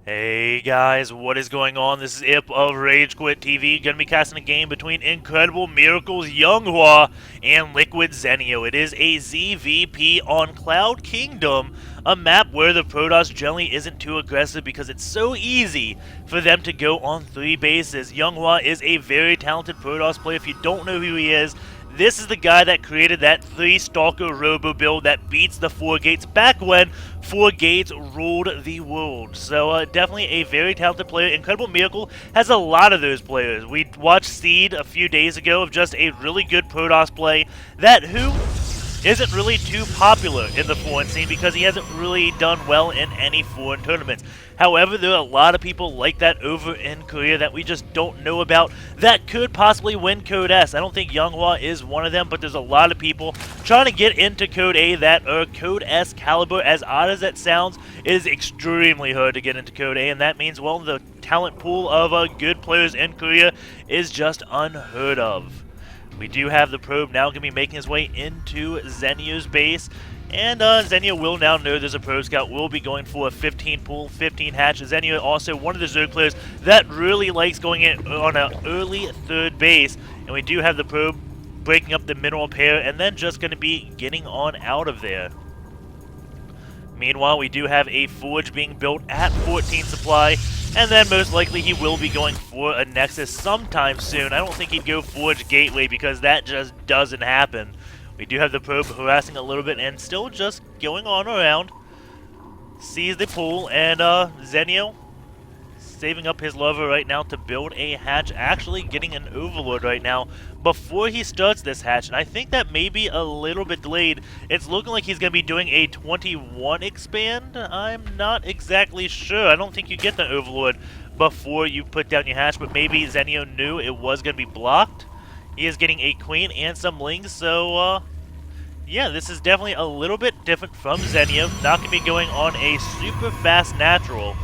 Hey guys, what is going on? This is Ip of RageQuitTV. Gonna be casting a game between Incredible Miracles YongHwa and Liquid Zenio. It is a ZVP on Cloud Kingdom, a map where the Protoss generally isn't too aggressive because it's so easy for them to go on 3 bases. YongHwa is a very talented Protoss player. If you don't know who he is, this is the guy that created that 3-Stalker Robo build that beats the 4 Gates back when 4 Gates ruled the world. So definitely a very talented player. Incredible Miracle has a lot of those players. We watched Seed a few days ago of just a really good Protoss play that who isn't really too popular in the foreign scene because he hasn't really done well in any foreign tournaments. However, there are a lot of people like that over in Korea that we just don't know about that could possibly win Code S. I don't think YongHwa is one of them, but there's a lot of people trying to get into Code A that are Code S caliber. As odd as that sounds, it is extremely hard to get into Code A, and that means, well, the talent pool of good players in Korea is just unheard of. We do have the probe now going to be making his way into Zenio's base. And Zenio will now know there's a probe scout. Will be going for a 15 pool, 15 hatch. Zenio also one of the Zerg players that really likes going in on an early third base. And we do have the probe breaking up the mineral pair and then just going to be getting on out of there. Meanwhile, we do have a forge being built at 14 supply, and then most likely he will be going for a Nexus sometime soon. I don't think he'd go Forge Gateway because that just doesn't happen. We do have the probe harassing a little bit and still just going on around. Sees the pool, and Zenio saving up his lover right now to build a hatch, actually getting an Overlord right now before he starts this hatch, and I think that may be a little bit delayed. It's looking like he's going to be doing a 21 expand. I'm not exactly sure. I don't think you get the Overlord before you put down your hatch, but maybe Zenio knew it was going to be blocked. He is getting a queen and some lings, so yeah, this is definitely a little bit different from Zenio. Not going to be going on a super fast natural.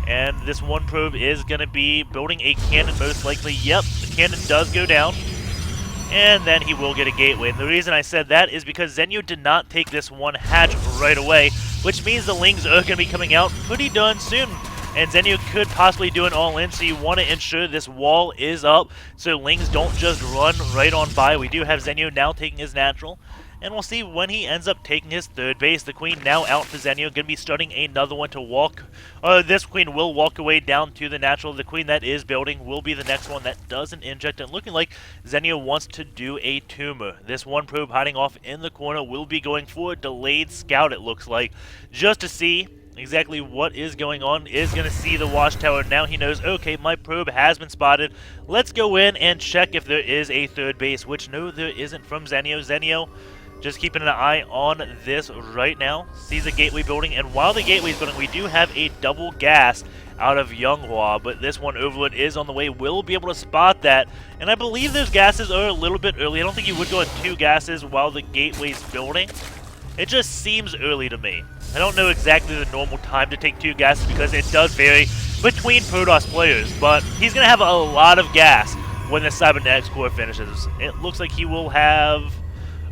And this one probe is going to be building a cannon most likely. Yep, the cannon does go down. And then he will get a gateway. And the reason I said that is because Zenio did not take this one hatch right away, which means the lings are going to be coming out pretty darn soon. And Zenio could possibly do an all-in, so you want to ensure this wall is up so lings don't just run right on by. We do have Zenio now taking his natural. And we'll see when he ends up taking his third base. The queen now out for Zenio, going to be starting another one to walk. This queen will walk away down to the natural. The queen that is building will be the next one that doesn't inject. And looking like Zenio wants to do a tumor. This one probe hiding off in the corner will be going for a delayed scout, it looks like, just to see exactly what is going on. Is going to see the watchtower. Now he knows, okay, my probe has been spotted. Let's go in and check if there is a third base, which no, there isn't from Zenio. Zenio just keeping an eye on this right now. Sees a gateway building, and while the gateway is building, we do have a double gas out of YongHwa, but this one Overlord is on the way. Will be able to spot that, and I believe those gases are a little bit early. I don't think you would go on 2 gases while the gateway's building. It just seems early to me. I don't know exactly the normal time to take 2 gases because it does vary between Protoss players, but he's going to have a lot of gas when the Cybernetics core finishes. It looks like he will have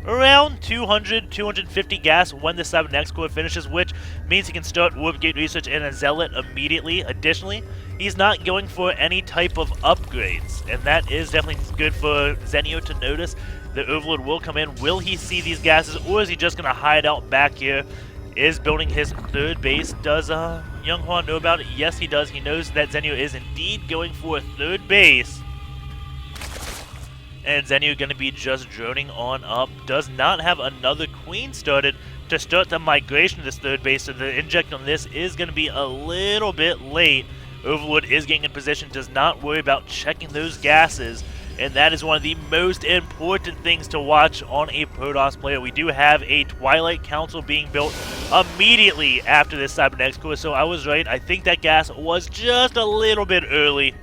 around 200, 250 gas when the Cybernetics core finishes, which means he can start Warp Gate research and a Zealot immediately. Additionally, he's not going for any type of upgrades, and that is definitely good for Zenio to notice. The Overlord will come in. Will he see these gases, or is he just going to hide out back here? Is building his third base. Does YongHwa know about it? Yes, he does. He knows that Zenio is indeed going for a third base. And Zenio going to be just droning on up. Does not have another queen started to start the migration to this third base, so the inject on this is going to be a little bit late. Overlord is getting in position, does not worry about checking those gases, and that is one of the most important things to watch on a Protoss player. We do have a Twilight Council being built immediately after this Cybernetics core, so I was right. I think that gas was just a little bit early.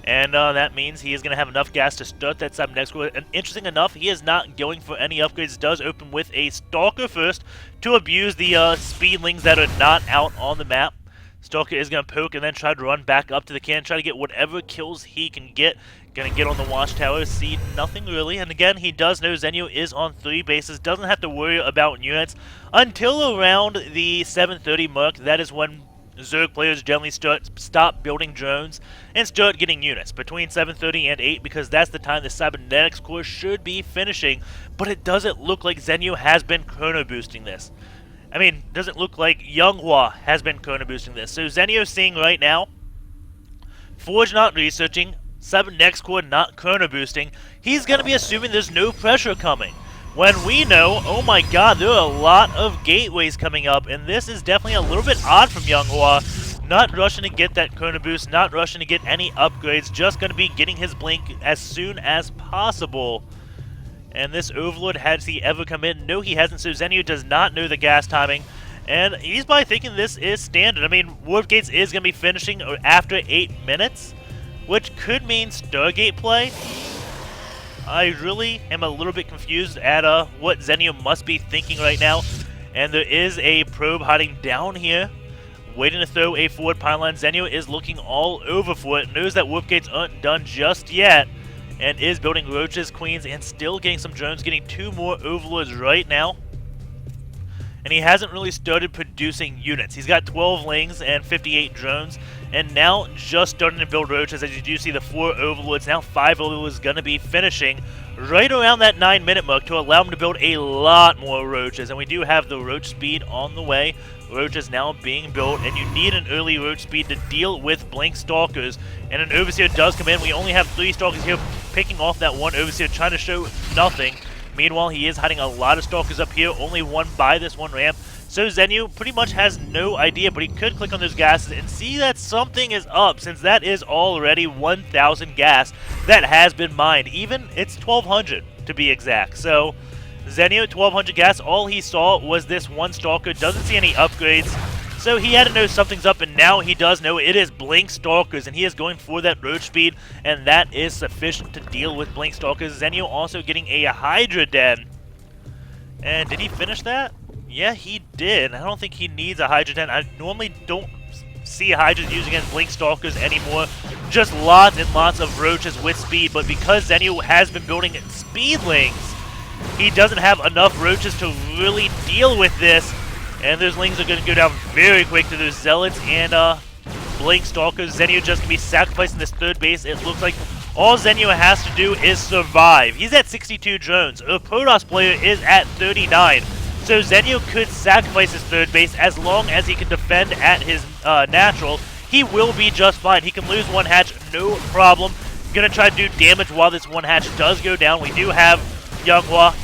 And that means he is going to have enough gas to start that Cybernetics core. And interesting enough, he is not going for any upgrades. Does open with a Stalker first to abuse the speedlings that are not out on the map. Stalker is going to poke and then try to run back up to the cannon, try to get whatever kills he can get. Going to get on the watchtower, see nothing really. And again, he does know Zenio is on 3 bases, doesn't have to worry about units until around the 7:30 mark. That is when Zerg players generally stop building drones and start getting units between 7:30 and 8 because that's the time the cybernetics core should be finishing, but it doesn't look like Zenio has been chrono boosting this. I mean, doesn't look like YongHwa has been chrono boosting this. So Zenio's seeing right now, Forge not researching, cybernetics core not chrono boosting, he's going to be assuming there's no pressure coming. When we know, oh my god, there are a lot of gateways coming up, and this is definitely a little bit odd from YongHwa. Not rushing to get that chrono boost, not rushing to get any upgrades, just going to be getting his blink as soon as possible. And this Overlord, has he ever come in? No, he hasn't, so Zenio does not know the gas timing. And he's probably thinking this is standard. I mean, Warp Gates is going to be finishing after 8 minutes, which could mean Stargate play. I really am a little bit confused at what Zenio must be thinking right now. And there is a probe hiding down here, waiting to throw a forward pylon. Zenio is looking all over for it, knows that Warp Gates aren't done just yet, and is building roaches, queens, and still getting some drones, getting 2 more overlords right now. And he hasn't really started producing units. He's got 12 lings and 58 drones, and now just starting to build roaches. As you do see the 4 overlords, now 5 overlords going to be finishing right around that 9-minute mark to allow him to build a lot more roaches. And we do have the roach speed on the way. Roaches now being built, and you need an early roach speed to deal with blink stalkers. And an overseer does come in. We only have 3 stalkers here, picking off that 1 overseer, trying to show nothing. Meanwhile, he is hiding a lot of stalkers up here, only 1 by this 1 ramp. So Zenio pretty much has no idea, but he could click on those gases and see that something is up, since that is already 1,000 gas that has been mined. Even it's 1,200 to be exact. So Zenio, 1,200 gas, all he saw was this 1 stalker, doesn't see any upgrades. So he had to know something's up, and now he does know it is blink stalkers, and he is going for that roach speed, and that is sufficient to deal with blink stalkers. Zenio also getting a Hydra Den. And did he finish that? Yeah, he did. I don't think he needs a Hydra Den. I normally don't see Hydras used against blink stalkers anymore. Just lots and lots of roaches with speed, but because Zenio has been building speedlings, he doesn't have enough roaches to really deal with this. And those lings are going to go down very quick to those zealots and blink stalkers. Zenio just going to be sacrificing this 3rd base. It looks like all Zenio has to do is survive. He's at 62 drones. A Protoss player is at 39. So Zenio could sacrifice his 3rd base as long as he can defend at his natural. He will be just fine. He can lose 1 hatch, no problem. Going to try to do damage while this 1 hatch does go down. We do have YongHwa.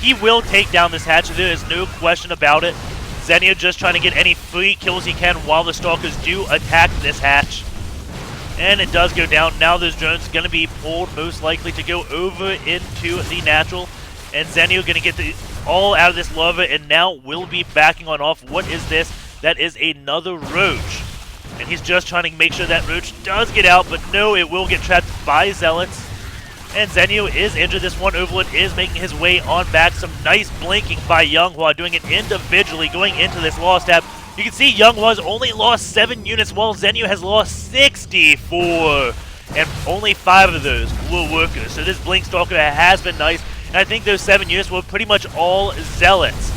He will take down this hatch, there is no question about it. Zenio just trying to get any free kills he can while the stalkers do attack this hatch. And it does go down. Now those drones are going to be pulled most likely to go over into the natural. And Zenio going to get all out of this lava, and now will be backing on off. What is this? That is another roach. And he's just trying to make sure that roach does get out, but no, it will get trapped by zealots. And Zenio is injured. This 1 overlord is making his way on back. Some nice blinking by YongHwa, doing it individually, going into this lost tab. You can see YongHwa's only lost 7 units, while Zenio has lost 64. And only 5 of those were workers. So this blink stalker has been nice. And I think those 7 units were pretty much all zealots.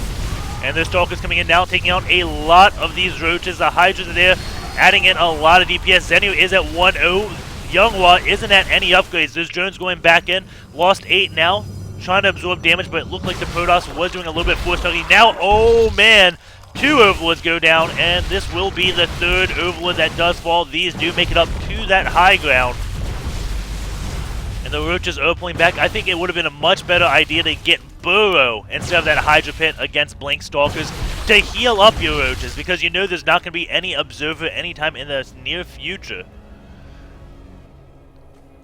And those stalkers coming in now, taking out a lot of these roaches. The Hydras are there, adding in a lot of DPS. Zenio is at 1-0. YongHwa isn't at any upgrades. Those drones going back in. Lost 8 now. Trying to absorb damage, but it looked like the Protoss was doing a little bit force targeting. Now, oh man, 2 overlords go down, and this will be the 3rd overlord that does fall. These do make it up to that high ground. And the roaches are pulling back. I think it would have been a much better idea to get Burrow instead of that Hydra Pit against blink stalkers to heal up your roaches, because you know there's not going to be any observer anytime in the near future.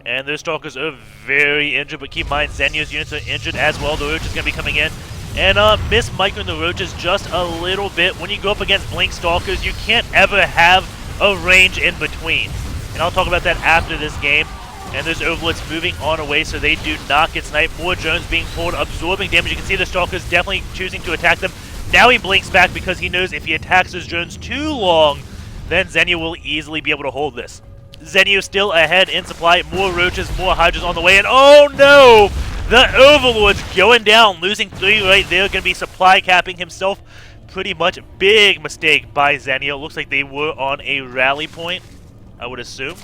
And those stalkers are very injured, but keep in mind, Zenio's units are injured as well. The roach is going to be coming in. And miss microing the roaches just a little bit. When you go up against blink stalkers, you can't ever have a range in between. And I'll talk about that after this game. And there's overlords moving on away, so they do not get sniped. More drones being pulled, absorbing damage. You can see the stalkers definitely choosing to attack them. Now he blinks back because he knows if he attacks those drones too long, then Zenio will easily be able to hold this. Zenio still ahead in supply. More roaches, more Hydras on the way. And oh no! The Overlord's going down, losing 3 right there. Going to be supply capping himself pretty much big mistake by Zenio. Looks like they were on a rally point, I would assume.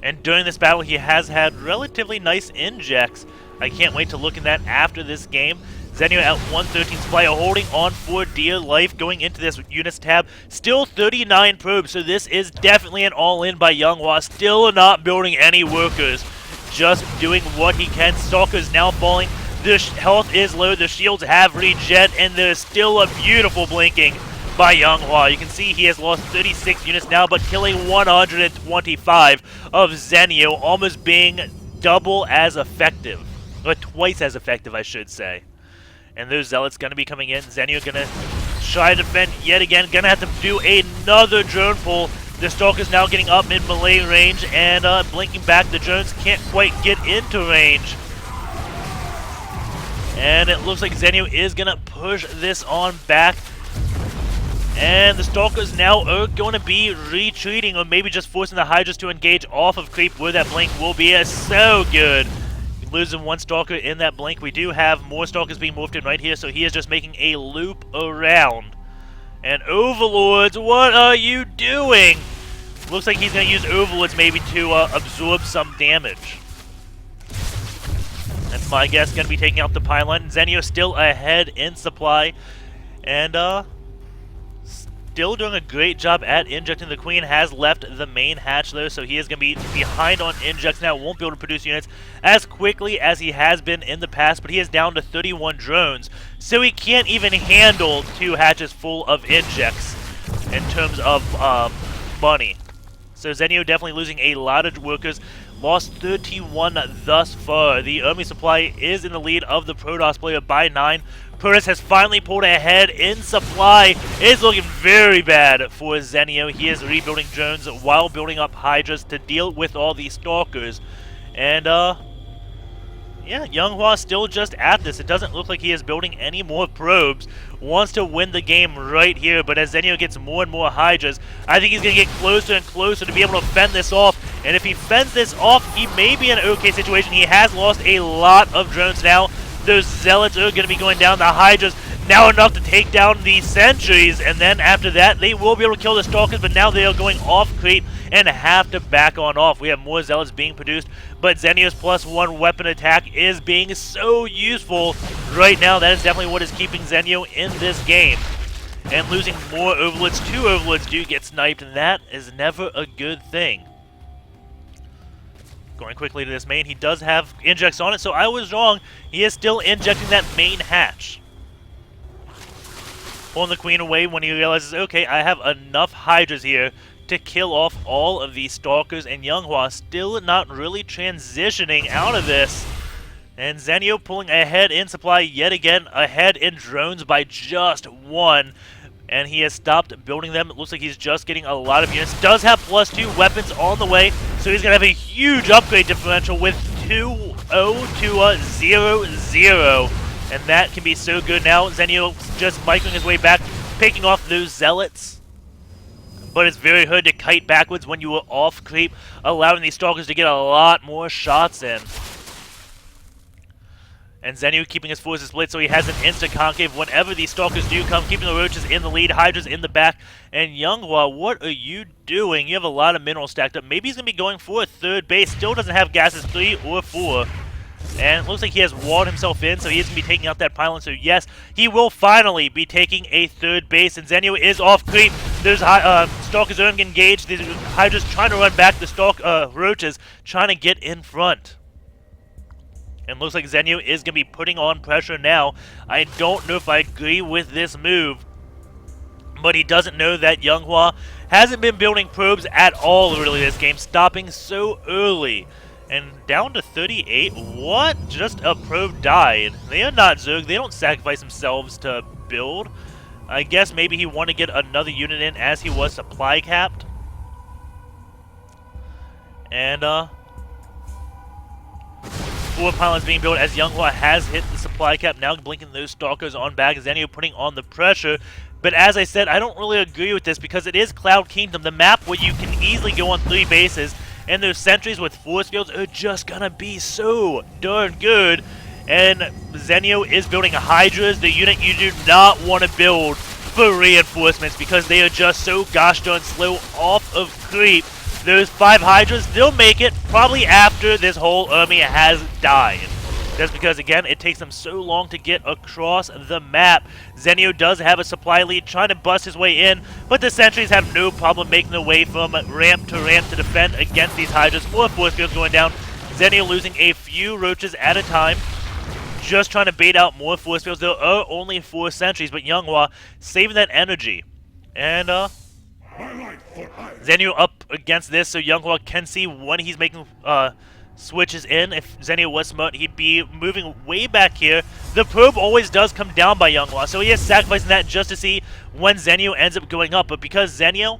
And during this battle, he has had relatively nice injects. I can't wait to look at that after this game. Zenio at 113 supply, holding on for dear life going into this units tab. Still 39 probes, so this is definitely an all-in by YongHwa. Still not building any workers, just doing what he can. Stalker's now falling. The health is low, the shields have regen, and there's still a beautiful blinking by YongHwa. You can see he has lost 36 units now, but killing 125 of Zenio, almost being double as effective. Or twice as effective, I should say. And those Zealots going to be coming in. Zenio going to try to defend yet again. Going to have to do another drone pull. The Stalker's now getting up in melee range and blinking back. The drones can't quite get into range. And it looks like Zenio is going to push this on back. And the Stalkers now are going to be retreating, or maybe just forcing the Hydras to engage off of creep where that blink will be. So good. Losing one Stalker in that blink. We do have more Stalkers being morphed in right here, so he is just making a loop around. And Overlords, what are you doing? Looks like he's going to use Overlords maybe to absorb some damage. That's my guess. Going to be taking out the pylon. Zenio still ahead in supply. And still doing a great job at injecting. The Queen has left the main hatch though, so he is going to be behind on injects now. Won't be able to produce units as quickly as he has been in the past, but he is down to 31 drones, so he can't even handle 2 hatches full of injects in terms of money. So Zenio definitely losing a lot of workers. Lost 31 thus far. The army supply is in the lead of the Protoss player by 9. Protoss has finally pulled ahead in supply. It's looking very bad for Zenio. He is rebuilding drones while building up Hydras to deal with all these Stalkers. And, yeah, YongHwa still just at this. It doesn't look like he is building any more probes. Wants to win the game right here, but as Zenio gets more and more Hydras, I think he's going to get closer and closer to be able to fend this off. And if he fends this off, he may be in an okay situation. He has lost a lot of drones now. Those Zealots are going to be going down. The Hydras now enough to take down the Sentries, and then after that, they will be able to kill the Stalkers, but now they are going off creep and have to back on off. We have more Zealots being produced, but Zenio's +1 weapon attack is being so useful right now. That is definitely what is keeping Zenio in this game. And losing more Overlords, 2 Overlords do get sniped, and that is never a good thing. Going quickly to this main, he does have injects on it, so I was wrong. He is still injecting that main hatch. Pulling the Queen away when he realizes, okay, I have enough Hydras here to kill off all of these Stalkers, and YongHwa still not really transitioning out of this. And Zenio pulling ahead in supply yet again, ahead in drones by just 1. And he has stopped building them. It looks like he's just getting a lot of units. Does have +2 weapons on the way, so he's going to have a huge upgrade differential with 2-0 to 0-0. And that can be so good now. Zenio just microing his way back, picking off those Zealots. But it's very hard to kite backwards when you are off creep, allowing these Stalkers to get a lot more shots in. And Zenio keeping his forces split so he has an insta-concave whenever these Stalkers do come, keeping the Roaches in the lead, Hydras in the back. And YongHwa, what are you doing? You have a lot of minerals stacked up. Maybe he's going to be going for a 3rd base. Still doesn't have gases 3 or 4. And it looks like he has walled himself in, so he is going to be taking out that pylon. So yes, he will finally be taking a 3rd base. And Zenio is off creep. There's Stalkers are engaged. The Hydras trying to run back the Roaches, trying to get in front. And looks like Zenio is going to be putting on pressure now. I don't know if I agree with this move, but he doesn't know that YongHwa hasn't been building probes at all really this game, stopping so early. And down to 38, what? Just a probe died. They are not Zerg, they don't sacrifice themselves to build. I guess maybe he wanted to get another unit in as he was supply capped. And, 4 pylons being built as YongHwa has hit the supply cap, now blinking those Stalkers on back. Zenio putting on the pressure. But as I said, I don't really agree with this because it is Cloud Kingdom, the map where you can easily go on 3 bases, and those sentries with force fields are just gonna be so darn good. And Zenio is building Hydras, the unit you do not want to build for reinforcements because they are just so gosh darn slow off of creep. Those 5 Hydras, they'll make it probably after this whole army has died. Just because, again, it takes them so long to get across the map. Zenio does have a supply lead, trying to bust his way in, but the sentries have no problem making their way from ramp to defend against these Hydras. More force fields going down. Zenio losing a few roaches at a time, just trying to bait out more force fields. There are only 4 sentries, but YongHwa saving that energy. And, Zenio up against this, so YongHwa can see when he's making, switches in. If Zenio was smart, he'd be moving way back here. The probe always does come down by YongHwa, so he is sacrificing that just to see when Zenio ends up going up. But because Zenio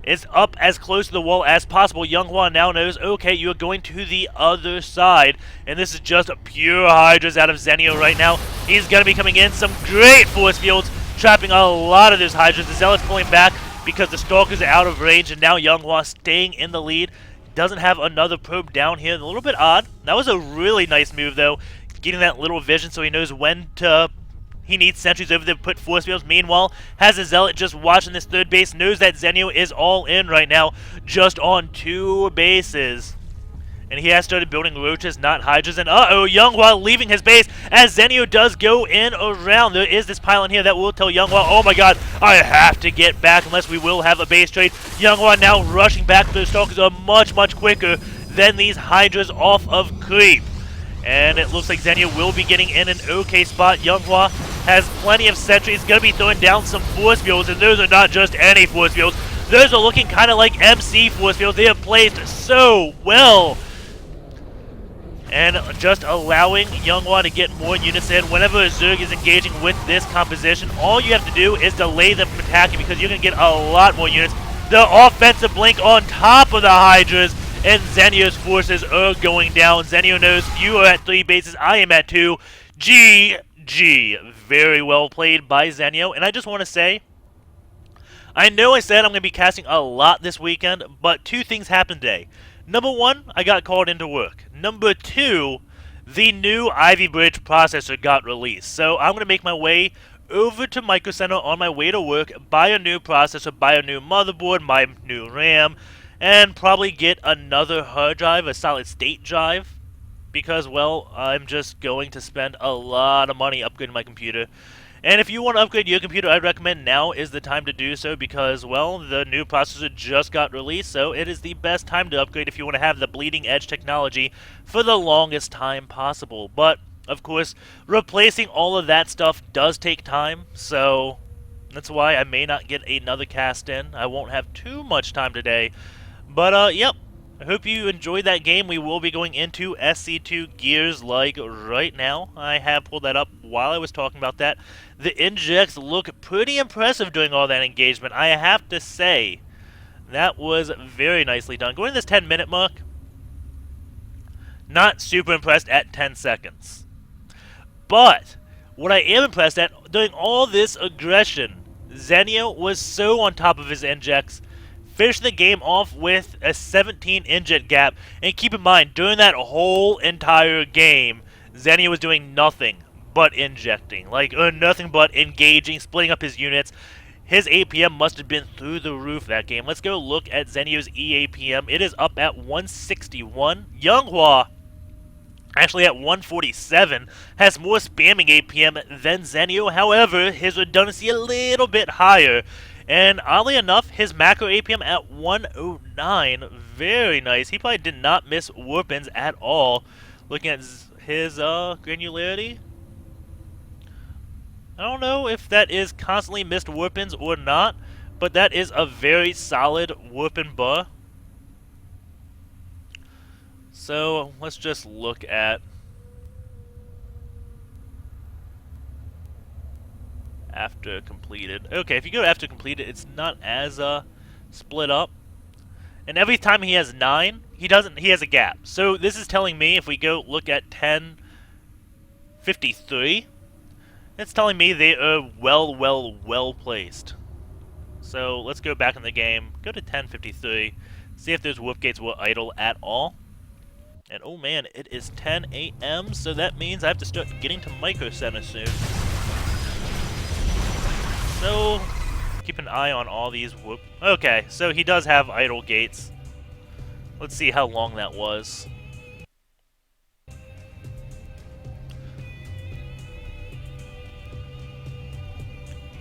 is up as close to the wall as possible, YongHwa now knows, okay, you're going to the other side. And this is just pure Hydras out of Zenio right now. He's going to be coming in. Some great force fields, trapping a lot of those Hydras. The Zealot's pulling back because the Stalkers are out of range, and now YongHwa staying in the lead. Doesn't have another probe down here. A little bit odd. That was a really nice move, though. Getting that little vision so he knows when to... He needs sentries over there to put force fields. Meanwhile, has a Zealot just watching this third base. Knows that Zenio is all in right now. Just on 2 bases. And he has started building roaches, not Hydras. And YongHwa leaving his base as Zenio does go in around. There is this pylon here that will tell YongHwa, oh my god, I have to get back unless we will have a base trade. YongHwa now rushing back. Those Stalkers are much, much quicker than these Hydras off of creep. And it looks like Zenio will be getting in an okay spot. YongHwa has plenty of sentries. Going to be throwing down some force fields, and those are not just any force fields. Those are looking kind of like MC force fields. They are placed so well. And just allowing YongHwa to get more units in. Whenever a Zerg is engaging with this composition, all you have to do is delay them from attacking because you're going to get a lot more units. The offensive blink on top of the Hydras, and Zenio's forces are going down. Zenio knows you are at 3 bases, I am at 2. GG. Very well played by Zenio. And I just want to say, I know I said I'm going to be casting a lot this weekend, but 2 things happened today. Number 1, I got called into work. Number 2, the new Ivy Bridge processor got released. So I'm going to make my way over to Micro Center on my way to work, buy a new processor, buy a new motherboard, my new RAM, and probably get another hard drive, a solid state drive. Because, well, I'm just going to spend a lot of money upgrading my computer. And if you want to upgrade your computer, I'd recommend now is the time to do so because, well, the new processor just got released, so it is the best time to upgrade if you want to have the bleeding edge technology for the longest time possible. But, of course, replacing all of that stuff does take time, so that's why I may not get another cast in. I won't have too much time today. But, yep. I hope you enjoyed that game. We will be going into SC2 gears like right now. I have pulled that up while I was talking about that. The injects look pretty impressive doing all that engagement. I have to say, that was very nicely done. Going to this 10-minute mark, not super impressed at 10 seconds. But what I am impressed at, during all this aggression, Zenio was so on top of his injects, finished the game off with a 17 inject gap. And keep in mind, during that whole entire game, Zenio was doing nothing but injecting. Like, nothing but engaging, splitting up his units. His APM must have been through the roof that game. Let's go look at Zenio's EAPM. It is up at 161. YongHwa, actually at 147, has more spamming APM than Zenio. However, his redundancy a little bit higher. And oddly enough, his macro APM at 109, very nice. He probably did not miss weapons at all. Looking at his granularity, I don't know if that is constantly missed weapons or not, but that is a very solid weapon bar. So let's just look at after completed. Okay, if you go after completed, it's not as split up. And every time he has 9, he has a gap. So this is telling me if we go look at 1053, it's telling me they are well placed. So let's go back in the game, go to 1053, see if those whoop gates were idle at all. And oh man, it is 10 a.m., so that means I have to start getting to Micro Center soon. So, keep an eye on all these. Whoop. Okay, so he does have idle gates. Let's see how long that was.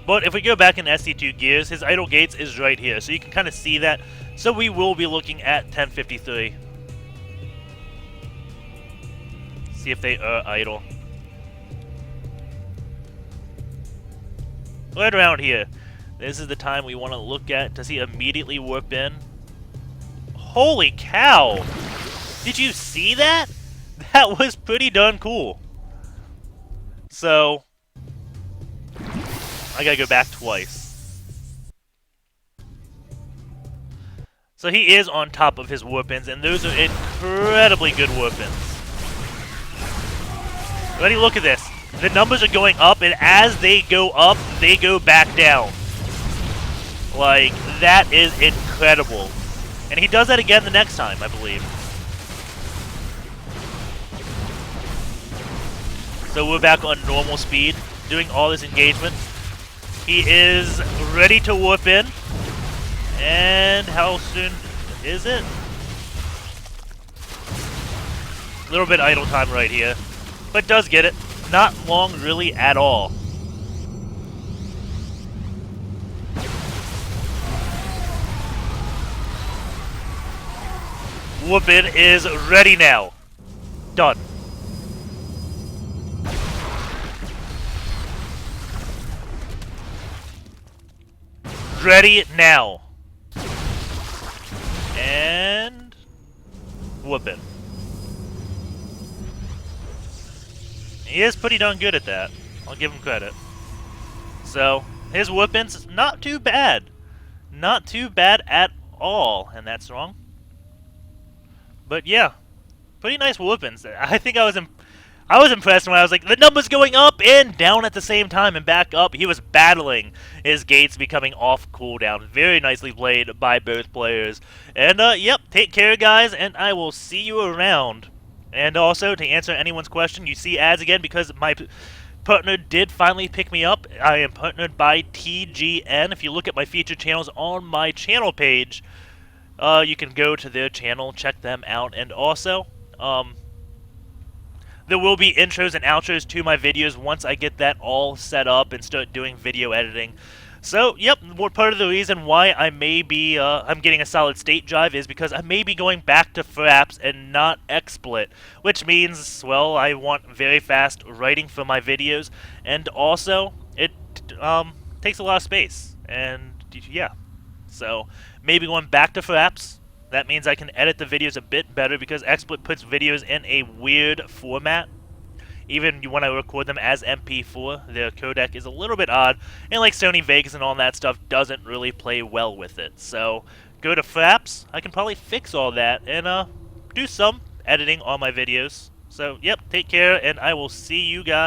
But if we go back in SC2 gears, his idle gates is right here, so you can kind of see that. So we will be looking at 1053. See if they are idle. Right around here. This is the time we want to look at. Does he immediately warp in? Holy cow! Did you see that? That was pretty darn cool. So, I gotta go back twice. So he is on top of his warp-ins, and those are incredibly good warp-ins. Ready? Look at this. The numbers are going up, and as they go up, they go back down. Like, that is incredible. And he does that again the next time, I believe. So we're back on normal speed, doing all this engagement. He is ready to warp in. And how soon is it? A little bit idle time right here. But does get it. Not long really at all. Warp-in is ready now. Done. Ready now. And warp-in. He is pretty darn good at that. I'll give him credit. So, his warp-ins, not too bad. Not too bad at all. And that's wrong. But yeah, pretty nice warp-ins. I think I was impressed when I was like, the number's going up and down at the same time and back up. He was battling his gates becoming off cooldown. Very nicely played by both players. And yep, take care guys, and I will see you around. And also, to answer anyone's question, you see ads again because my partner did finally pick me up. I am partnered by TGN. If you look at my featured channels on my channel page, you can go to their channel, check them out, and also, there will be intros and outros to my videos once I get that all set up and start doing video editing. So, yep, part of the reason why I may be, I'm getting a solid state drive is because I may be going back to Fraps and not XSplit, which means, well, I want very fast writing for my videos, and also, it, takes a lot of space, and, yeah. So, maybe going back to Fraps. That means I can edit the videos a bit better because XSplit puts videos in a weird format. Even when I record them as MP4, their codec is a little bit odd, and like Sony Vegas and all that stuff doesn't really play well with it. So, go to Fraps. I can probably fix all that and do some editing on my videos. So, yep, take care, and I will see you guys.